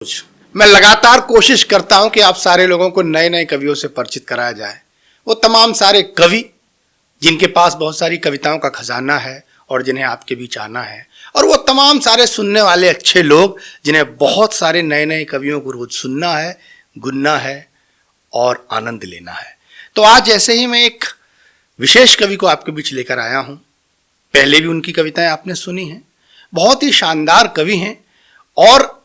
मैं लगातार कोशिश करता हूं कि आप सारे लोगों को नए नए कवियों से परिचित कराया जाए। वो तमाम सारे कवि जिनके पास बहुत सारी कविताओं का खजाना है और जिन्हें आपके बीच आना है, और वो तमाम सारे सुनने वाले अच्छे लोग जिन्हें बहुत सारे नए नए कवियों को रोज सुनना है, गुनना है और आनंद लेना है। तो आज ऐसे ही मैं एक विशेष कवि को आपके बीच लेकर आया हूं। पहले भी उनकी कविताएं आपने सुनी हैं। बहुत ही शानदार कवि हैं और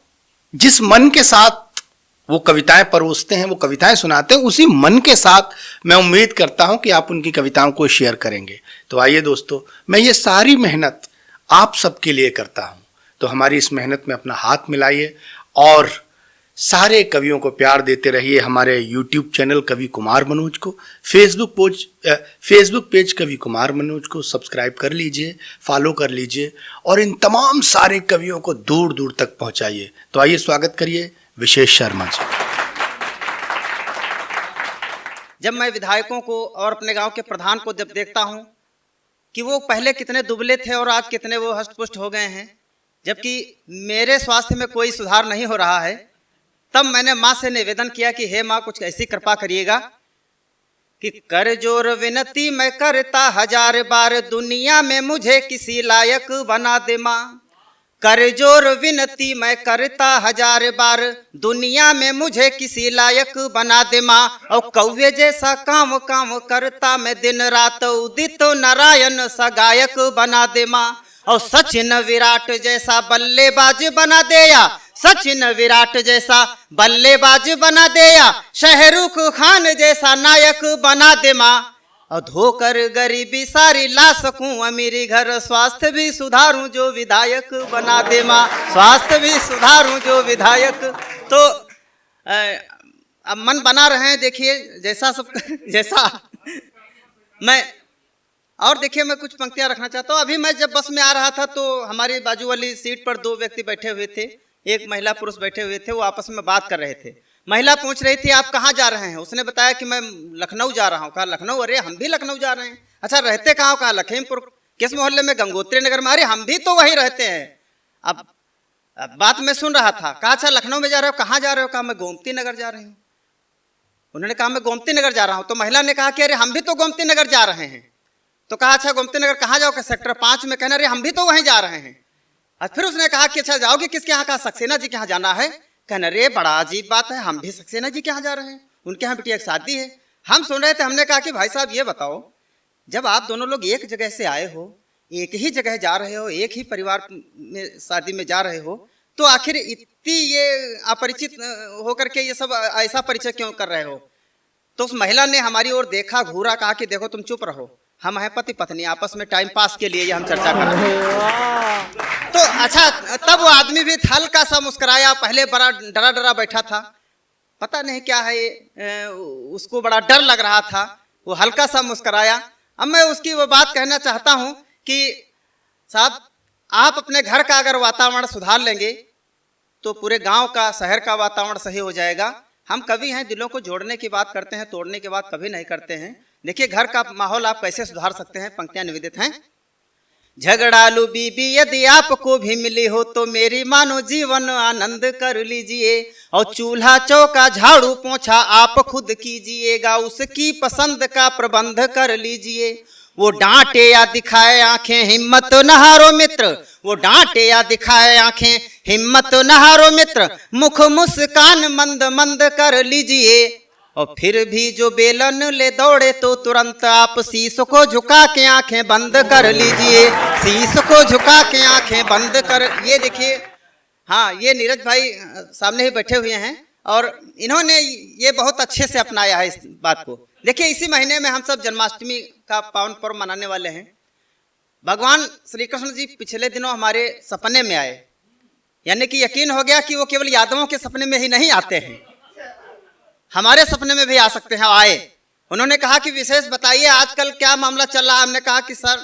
जिस मन के साथ वो कविताएं परोसते हैं, वो कविताएं सुनाते हैं, उसी मन के साथ मैं उम्मीद करता हूं कि आप उनकी कविताओं को शेयर करेंगे। तो आइए दोस्तों, मैं ये सारी मेहनत आप सबके लिए करता हूं, तो हमारी इस मेहनत में अपना हाथ मिलाइए और सारे कवियों को प्यार देते रहिए। हमारे YouTube चैनल कवि कुमार मनोज को, फेसबुक पेज कवि कुमार मनोज को सब्सक्राइब कर लीजिए, फॉलो कर लीजिए और इन तमाम सारे कवियों को दूर दूर तक पहुंचाइए। तो आइए स्वागत करिए विशेष शर्मा जी। जब मैं विधायकों को और अपने गांव के प्रधान को जब देखता हूं कि वो पहले कितने दुबले थे और आज कितने वो हष्टपुष्ट हो गए हैं, जबकि मेरे स्वास्थ्य में कोई सुधार नहीं हो रहा है, तब मैंने माँ से निवेदन किया कि हे माँ, कुछ ऐसी कृपा करिएगा कि कर जोर विनती मैं करता 1000 बार, दुनिया में मुझे किसी लायक बना दे माँ। कर जोर विनती मैं करता 1000 बार, दुनिया में मुझे किसी लायक बना दे माँ। और कौवे जैसा काम काम करता मैं दिन रात, उदित नारायण सा गायक बना दे माँ। और सचिन विराट जैसा बल्लेबाज बना दे या, सचिन विराट जैसा बल्लेबाज बना दे या, शाहरुख खान जैसा नायक बना दे माँ। और धोकर गरीबी सारी ला सकूं अमीरी घर, स्वास्थ्य भी सुधारूं जो विधायक बना दे माँ, स्वास्थ्य भी सुधारूं जो विधायक। तो अब मन बना रहे हैं, देखिए जैसा सब जैसा मैं, और देखिए मैं कुछ पंक्तियां रखना चाहता हूँ। अभी मैं जब बस में आ रहा था तो हमारी बाजू वाली सीट पर 2 व्यक्ति बैठे हुए थे, एक महिला पुरुष बैठे हुए थे। वो आपस में बात कर रहे थे। महिला पूछ रही थी आप कहाँ जा रहे हैं। उसने बताया कि मैं लखनऊ जा रहा हूँ। कहा लखनऊ? अरे हम भी लखनऊ जा रहे हैं। अच्छा रहते कहाँ हो? कहा लखीमपुर। किस मोहल्ले में? गंगोत्री नगर में। अरे हम भी तो वहीं रहते हैं। अब बात मैं सुन रहा था। कहा अच्छा लखनऊ में जा रहे हो, कहाँ जा रहे हो? कहा मैं गोमती नगर जा रही हूँ। उन्होंने कहा मैं गोमती नगर जा रहा हूँ। तो महिला ने कहा कि अरे हम भी तो गोमती नगर जा रहे हैं। तो कहा अच्छा गोमती नगर कहाँ जाओगे? सेक्टर 5 में। कहना अरे हम भी तो वहीं जा रहे हैं। और फिर उसने कहा कि अच्छा जाओगे किसके यहाँ? कहा सक्सेना जी के यहाँ जाना है। कहना रे बड़ा अजीब बात है, हम भी सक्सेना जी के यहाँ जा रहे हैं, उनके यहाँ बिटिया की शादी है। हम सुन रहे थे। हमने कहा कि भाई साहब ये बताओ, जब आप दोनों लोग एक जगह से आए हो, एक ही जगह जा रहे हो, एक ही परिवार में शादी में जा रहे हो, तो आखिर इतनी ये अपरिचित होकर के ये सब ऐसा परिचय क्यों कर रहे हो? तो उस महिला ने हमारी ओर देखा, घूरा, कहा कि देखो तुम चुप रहो, हम हैं पति पत्नी, आपस में टाइम पास के लिए ये हम चर्चा कर रहे हैं। तो अच्छा तब वो आदमी भी हल्का सा मुस्कुराया। पहले बड़ा डरा डरा बैठा था, पता नहीं क्या है ये, उसको बड़ा डर लग रहा था। वो हल्का सा मुस्कुराया। अब मैं उसकी वो बात कहना चाहता हूँ कि साहब आप अपने घर का अगर वातावरण सुधार लेंगे तो पूरे गांव का, शहर का वातावरण सही हो जाएगा। हम कवि हैं, दिलों को जोड़ने की बात करते हैं, तोड़ने की बात कभी नहीं करते हैं। देखिए घर का माहौल आप कैसे सुधार सकते हैं। पंक्तियां निवेदित हैं। झगड़ालू बीबी यदि आपको भी मिली हो तो मेरी मानो जीवन आनंद कर लीजिए। और चूल्हा चौका झाड़ू पोछा आप खुद कीजिएगा, उसकी पसंद का प्रबंध कर लीजिए। वो डांटे या दिखाए आंखें हिम्मत न हारो मित्र, वो डांटे या दिखाए आंखें हिम्मत न हारो मित्र। मुख मुस्कान मंद मंद कर लीजिए। और फिर भी जो बेलन ले दौड़े तो तुरंत आप शीश को झुका के आंखें बंद कर लीजिए, शीश को झुका के आंखें बंद कर। ये देखिए, हाँ ये नीरज भाई सामने ही बैठे हुए हैं और इन्होंने ये बहुत अच्छे से अपनाया है इस बात को। देखिए इसी महीने में हम सब जन्माष्टमी का पावन पर्व मनाने वाले हैं। भगवान श्री कृष्ण जी पिछले दिनों हमारे सपने में आए, यानी कि यकीन हो गया कि वो केवल यादवों के सपने में ही नहीं आते हैं, हमारे सपने में भी आ सकते हैं। आए, उन्होंने कहा कि विशेष बताइए आजकल क्या मामला चल रहा है। हमने कहा कि सर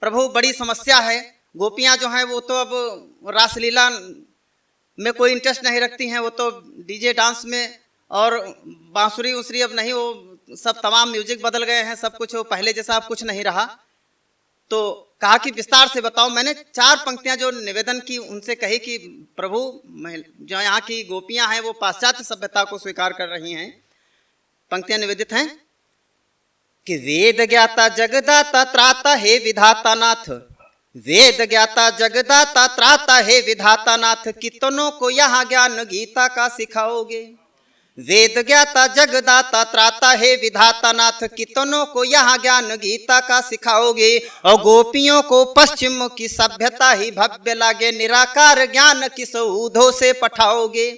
प्रभु बड़ी समस्या है, गोपियां जो हैं वो तो अब रासलीला में कोई इंटरेस्ट नहीं रखती हैं, वो तो डीजे डांस में और बांसुरी उंसुरी अब नहीं, वो सब तमाम म्यूजिक बदल गए हैं, सब कुछ वो पहले जैसा अब कुछ नहीं रहा। तो कहा कि विस्तार से बताओ। मैंने 4 पंक्तियां जो निवेदन की उनसे कही कि प्रभु, जो यहाँ की गोपियां हैं वो पाश्चात्य सभ्यता को स्वीकार कर रही हैं। पंक्तियां निवेदित हैं कि वेद ज्ञाता जगदाता त्राता हे विधाता नाथ, वेद ज्ञाता जगदाता त्राता हे विधाता नाथ, कितनों को यहाँ ज्ञान गीता का सिखाओगे। वेद ज्ञाता जगदाता त्राता हे विधाता नाथ, कितनों को यहाँ ज्ञान गीता का सिखाओगे। और गोपियों को पश्चिम की सभ्यता ही भव्य लागे, निराकार ज्ञान किस ऊधों से पठाओगे।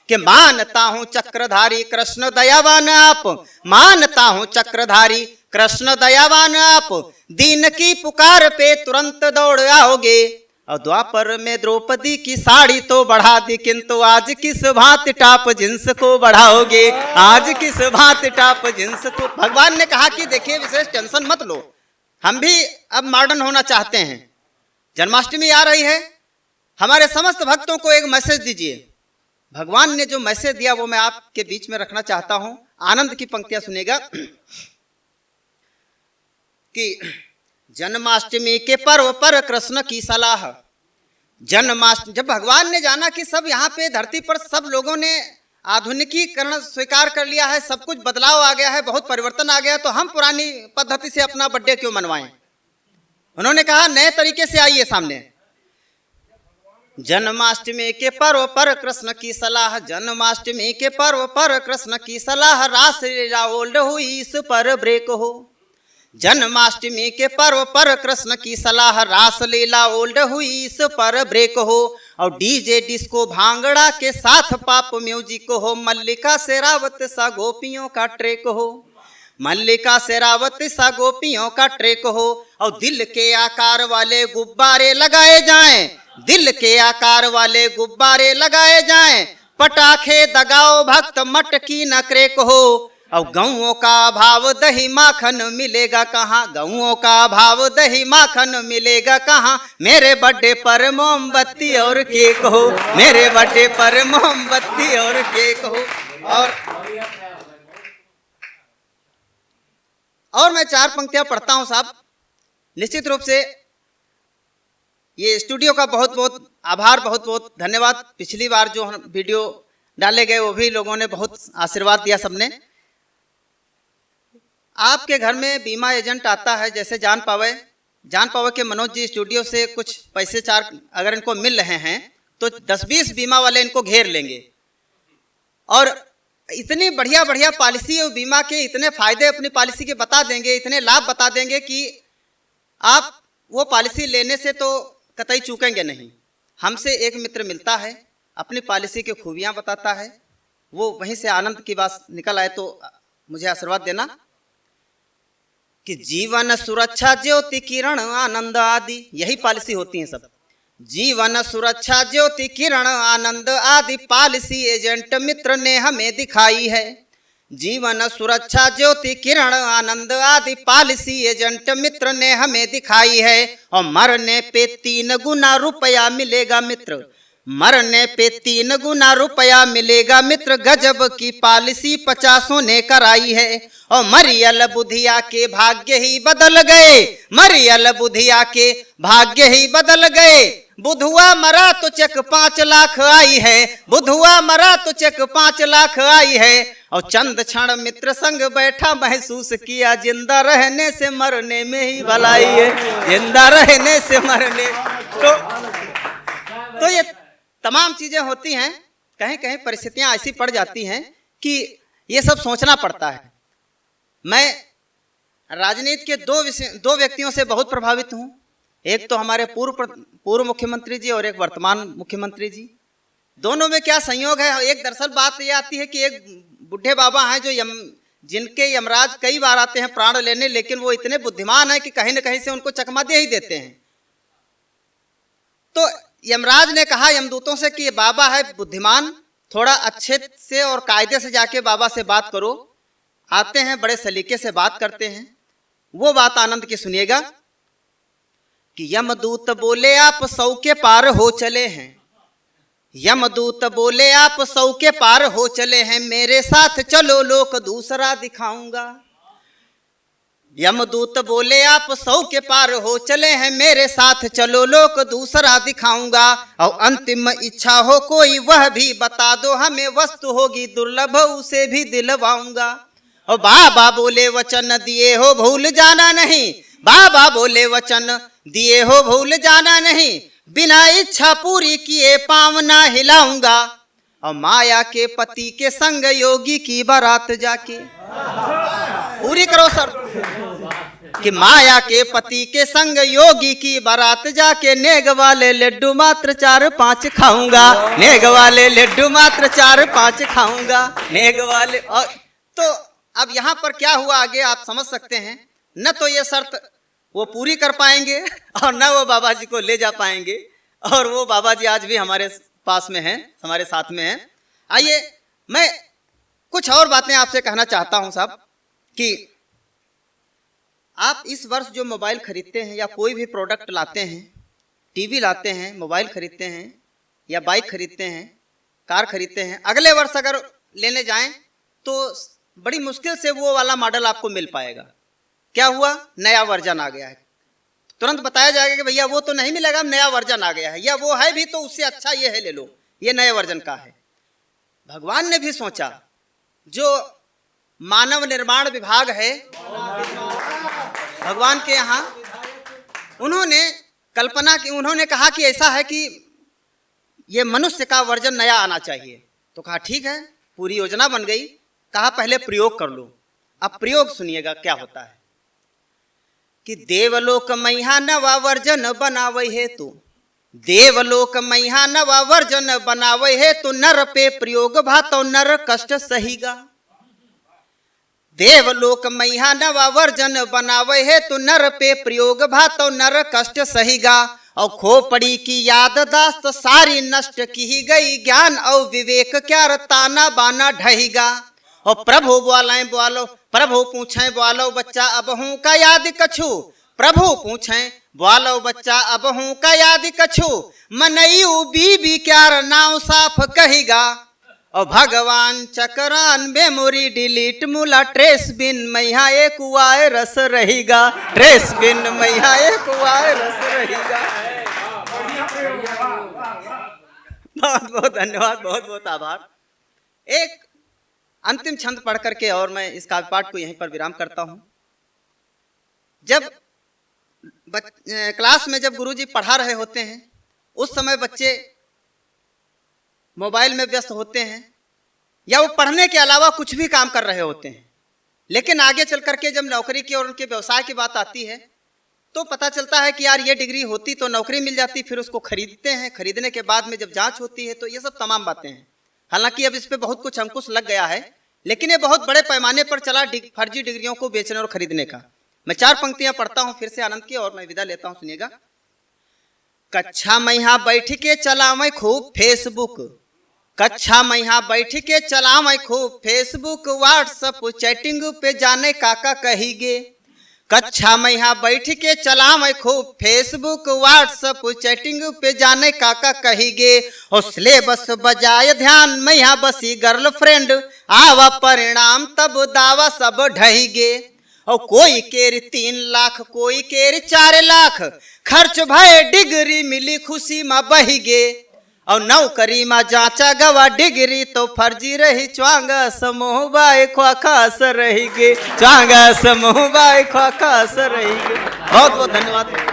कि मानता हूँ चक्रधारी कृष्ण दयावान आप, मानता हूँ चक्रधारी कृष्ण दयावान आप, दीन की पुकार पे तुरंत दौड़ आओगे। और द्वापर में द्रौपदी की साड़ी तो बढ़ा दी, किंतु आज किस भांति टाप जिन्स को बढ़ाओगे, आज किस भांति टाप जिन्स को। भगवान ने कहा कि देखिए विशेष टेंशन मत लो, हम भी अब मॉडर्न होना चाहते हैं। जन्माष्टमी आ रही है, हमारे समस्त भक्तों को एक मैसेज दीजिए। भगवान ने जो मैसेज दिया वो मैं आपके बीच में रखना चाहता हूं। आनंद की पंक्तियां सुनेगा कि जन्माष्टमी के पर्व पर कृष्ण की सलाह। जन्माष्टमी, जब भगवान ने जाना कि सब यहाँ पे धरती पर सब लोगों ने आधुनिकीकरण स्वीकार कर लिया है, सब कुछ बदलाव आ गया है, बहुत परिवर्तन आ गया, तो हम पुरानी पद्धति से अपना बर्थडे क्यों मनवाएं। उन्होंने कहा नए तरीके से आइए सामने। जन्माष्टमी के पर्व पर कृष्ण की सलाह, जन्माष्टमी के पर्व पर कृष्ण की सलाह, रास लीला ओल्ड हुई इस पर ब्रेक हो। जन्माष्टमी के पर्व पर कृष्ण की सलाह, रास लीला ओल्ड हुई इस पर ब्रेक हो। और डीजे डिस्को भांगड़ा के साथ पाप म्यूजिक हो, मल्लिका शेरावत सा गोपियों का ट्रेक हो, मल्लिका शेरावत सा गोपियों का ट्रेक हो। और दिल के आकार वाले गुब्बारे लगाए जाएं, दिल के आकार वाले गुब्बारे लगाए जाएं, पटाखे दगाओ भक्त मटकी न क्रेक हो। और गऊओं का भाव दही माखन मिलेगा कहाँ, गऊओं का भाव दही माखन मिलेगा कहाँ। मेरे बर्थडे पर मोमबत्ती और केक हो, मेरे बर्थडे पर मोमबत्ती और केक हो। और मैं 4 पंक्तियां पढ़ता हूं साहब। निश्चित रूप से ये स्टूडियो का बहुत बहुत आभार, बहुत बहुत धन्यवाद। पिछली बार जो वीडियो डाले गए वो भी लोगों ने बहुत आशीर्वाद दिया सबने। आपके घर में बीमा एजेंट आता है, जैसे जान पावे के मनोज जी स्टूडियो से कुछ पैसे 4 अगर इनको मिल रहे हैं तो 10-20 बीमा वाले इनको घेर लेंगे और इतनी बढ़िया बढ़िया पॉलिसी और बीमा के इतने फायदे अपनी पॉलिसी के बता देंगे, इतने लाभ बता देंगे कि आप वो पॉलिसी लेने से तो कतई चूकेंगे नहीं। हमसे एक मित्र मिलता है, अपनी पॉलिसी की खूबियां बताता है, वो वहीं से आनंद की बात निकल आए तो मुझे आशीर्वाद देना कि जीवन सुरक्षा ज्योति किरण आनंद आदि, यही पॉलिसी होती है सब। जीवन सुरक्षा ज्योति किरण आनंद आदि पॉलिसी एजेंट मित्र ने हमें दिखाई है। जीवन सुरक्षा ज्योति किरण आनंद आदि पॉलिसी एजेंट मित्र ने हमें दिखाई है। और मरने पे 3 गुना रुपया मिलेगा मित्र, मरने पे 3 गुना रुपया मिलेगा मित्र, गजब की पॉलिसी 50 ने कराई है। और मरियल बुधिया के भाग्य ही बदल गए, मरियल बुधिया के भाग्य ही बदल गए। बुधुआ मरा तो चेक 5 लाख आई है, बुधुआ मरा तो चेक 5 लाख आई है। और चंद क्षण मित्र संग बैठा महसूस किया, जिंदा रहने से मरने में ही भलाई है, जिंदा रहने से मरने। तो ये तमाम चीजें होती हैं, कहीं कहीं परिस्थितियां ऐसी पड़ जाती हैं कि ये सब सोचना पड़ता है। मैं राजनीति के 2 व्यक्तियों से बहुत प्रभावित हूं। एक तो हमारे पूर्व मुख्यमंत्री जी और एक वर्तमान मुख्यमंत्री जी। दोनों में क्या संयोग है। एक दरअसल बात ये आती है कि एक बुढ़े बाबा हैं जो जिनके यमराज कई बार आते हैं प्राण लेने, लेकिन वो इतने बुद्धिमान हैं कि कहीं न कहीं से उनको चकमा दे ही देते हैं। तो यमराज ने कहा यमदूतों से कि ये बाबा है बुद्धिमान, थोड़ा अच्छे से और कायदे से जाके बाबा से बात करो। आते हैं, बड़े सलीके से बात करते हैं। वो बात आनंद की सुनिएगा कि यमदूत बोले आप 100 के पार हो चले हैं, यमदूत बोले आप 100 के पार हो चले हैं, मेरे साथ चलो लोक दूसरा दिखाऊंगा। यमदूत बोले आप 100 के पार हो चले हैं मेरे साथ, चलो लोक दूसरा दिखाऊंगा। और अंतिम इच्छा हो कोई वह भी बता दो, हमें वस्तु होगी दुर्लभ उसे भी दिलवाऊंगा। और बाबा बोले वचन दिए हो भूल जाना नहीं, बाबा बोले वचन दिए हो भूल जाना नहीं, बिना इच्छा पूरी किए पाँव ना हिलाऊंगा। और माया के पति के संग योगी की बारात जाके, पूरी करो सर, कि माया के पति के संग योगी की बारात जाके, नेग वाले लड्डू मात्र 4-5 खाऊंगा, नेग वाले लड्डू मात्र 4-5 खाऊंगा, नेग वाले। और तो अब यहाँ पर क्या हुआ आगे आप समझ सकते हैं। न तो ये शर्त वो पूरी कर पाएंगे और न वो बाबा जी को ले जा पाएंगे, और वो बाबा जी आज भी हमारे पास में हैं, हमारे साथ में हैं। आइए मैं कुछ और बातें आपसे कहना चाहता हूं साहब, कि आप इस वर्ष जो मोबाइल खरीदते हैं या कोई भी प्रोडक्ट लाते हैं, टीवी लाते हैं, मोबाइल खरीदते हैं या बाइक खरीदते हैं, कार खरीदते हैं, अगले वर्ष अगर लेने जाएं तो बड़ी मुश्किल से वो वाला मॉडल आपको मिल पाएगा। क्या हुआ, नया वर्जन आ गया है, तुरंत बताया जाएगा कि भैया वो तो नहीं मिलेगा, नया वर्जन आ गया है, या वो है भी तो उससे अच्छा ये है, ले लो, ये नए वर्जन का है। भगवान ने भी सोचा, जो मानव निर्माण विभाग है भगवान के यहाँ, उन्होंने कल्पना की, उन्होंने कहा कि ऐसा है कि ये मनुष्य का वर्जन नया आना चाहिए। तो कहा ठीक है, पूरी योजना बन गई। कहा पहले प्रयोग कर लो। अब प्रयोग सुनिएगा क्या होता है, कि देवलोक मैहा नवा वर्जन बनावे हेतु, देवलोक मैहा नवा वर्जन बनावे हेतु, नर पे प्रयोग भातो नर कष्ट सहीगा। देवलोक मैहा नवा वर्जन बनावे हेतु, नर पे प्रयोग भातो नर कष्ट सहीगा। और खोपड़ी की याददाश्त सारी नष्ट की गई, ज्ञान और विवेक क्या ताना बाना ढहीगा। और प्रभु बोलें बोलो, प्रभु पूछें बोलो बच्चा अब हूँ का याद कछु, प्रभु पूछें बोलो बच्चा अब हूँ का याद कछु, मनयू बीबी क्या नाव साफ कहीगा। और भगवान चक्रान मेमोरी डिलीट मुला, ट्रेस बिन मैया एक वायरस रहेगा, ट्रेस बिन मैया एक वायरस रहेगा। बहुत बहुत धन्यवाद, बहुत बहुत आभार। एक अंतिम छंद पढ़ करके और मैं इस काव्य पाठ को यहीं पर विराम करता हूं। जब क्लास में जब गुरुजी पढ़ा रहे होते हैं, उस समय बच्चे मोबाइल में व्यस्त होते हैं या वो पढ़ने के अलावा कुछ भी काम कर रहे होते हैं, लेकिन आगे चल करके जब नौकरी की और उनके व्यवसाय की बात आती है तो पता चलता है कि यार ये डिग्री होती तो नौकरी मिल जाती, फिर उसको खरीदते हैं, खरीदने के बाद में जब जांच होती है तो ये सब तमाम बातें हैं। हालांकि अब इस पे बहुत कुछ अंकुश लग गया है, लेकिन ये बहुत बड़े पैमाने पर चला फर्जी डिग्रियों को बेचने और खरीदने का। मैं 4 पंक्तियां पढ़ता हूं फिर से आनंद की, और मैं विदा लेता हूं, सुनिएगा। कक्षा में यहाँ बैठ के चलावे खूब फेसबुक, कक्षा में यहाँ बैठ के चलावे खूब फेसबुक, व्हाट्सएप चैटिंग पे जाने काका कहीगे। कक्षा में यहाँ बैठ के चलावे खूब फेसबुक, व्हाट्सएप चैटिंग पे जाने काका कहीगे। और सिलेबस बजाय ध्यान में यहाँ बसी गर्लफ्रेंड, आवा परिणाम तब दावा सब ढहीगे। और कोई केर 3 लाख, कोई केर 4 लाख, खर्च भय डिग्री मिली खुशी में बहीगे। और नौकरी में जांचा गवा डिग्री तो फर्जी रही, च्वांगा समूह बाय ख्वाखास रहेगे, च्वांगा समूह बाय ख्वाखास रहेगे। बहुत बहुत धन्यवाद।